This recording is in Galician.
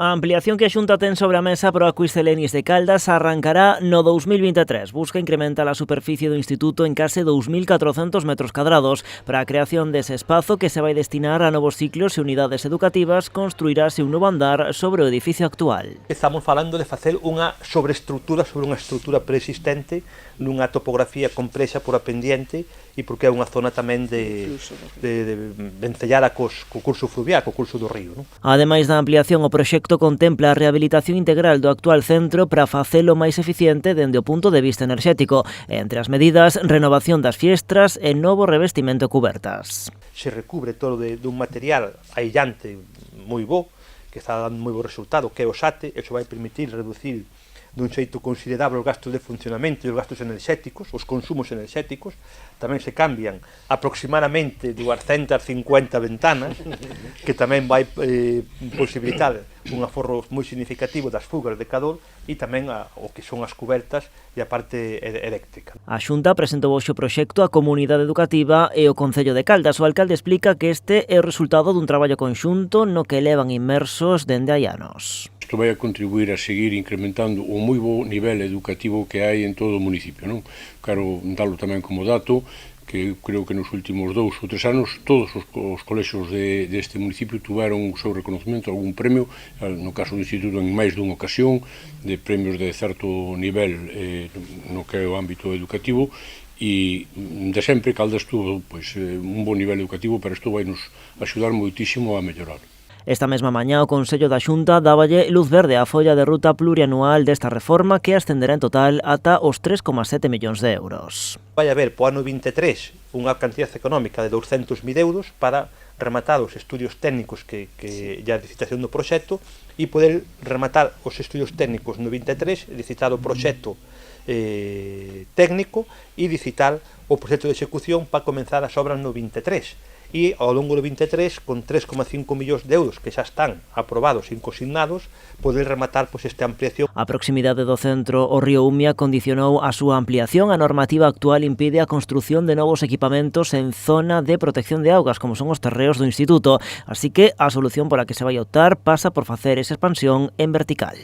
A ampliación que a Xunta ten sobre a mesa para o Acuiscelenis de Caldas arrancará no 2023. Busca incrementar a superficie do Instituto en case 2.400 metros cadrados. Para a creación dese espazo que se vai destinar a novos ciclos e unidades educativas, construirase un novo andar sobre o edificio actual. Estamos falando de facer unha sobreestructura sobre unha estructura preexistente nunha topografía complexa por a pendiente e porque é unha zona tamén de vencellada co curso fluvial, co curso do río. Non? Ademais da ampliación, o proxecto contempla a rehabilitación integral do actual centro para facelo máis eficiente dende o punto de vista enerxético. Entre as medidas, renovación das fiestras e novo revestimento de cubertas. Se recubre todo dun material aillante moi bo, que está dando moi bo resultado, que é o SATE, e iso vai permitir reducir dun xeito considerable os gastos de funcionamento e os gastos enerxéticos, os consumos enerxéticos. Tamén se cambian aproximadamente 250 ventanas, que tamén vai posibilitar un aforro moi significativo das fugas de calor e tamén o que son as cubertas e a parte eléctrica. A Xunta presentou hoxe o proxecto á comunidade educativa e o Concello de Caldas. O alcalde explica que este é o resultado dun traballo conxunto no que levan inmersos dende hai anos. Isto vai a contribuir a seguir incrementando o moi bo nivel educativo que hai en todo o municipio, non? Quero dalo tamén como dato, que creo que nos últimos 2 ou 3 anos todos os colexios deste municipio tuveron o seu reconocimento, algún premio, no caso do Instituto en máis dunha ocasión, de premios de certo nivel no que é o ámbito educativo, e de sempre Caldas tuvo un bon nivel educativo, pero isto vai nos axudar moitísimo a mellorar. Esta mesma mañá o Consello da Xunta dáballe luz verde á folla de ruta plurianual desta reforma que ascenderá en total ata os 3,7 millóns de euros. Vai haber po ano 23 unha cantidad económica de 200.000 euros para rematar os estudios técnicos que ya a licitación do proxecto e poder rematar os estudios técnicos no 23, licitar o proxecto técnico e licitar o proxecto de execución para comenzar as obras no 23. E ao longo do 23, con 3,5 millóns de euros que xa están aprobados e consignados, poder rematar esta ampliación. A proximidade do centro ao río Umia condicionou a súa ampliación. A normativa actual impide a construción de novos equipamentos en zona de protección de augas, como son os terreos do Instituto. Así que a solución pola que se vai optar pasa por facer esa expansión en vertical.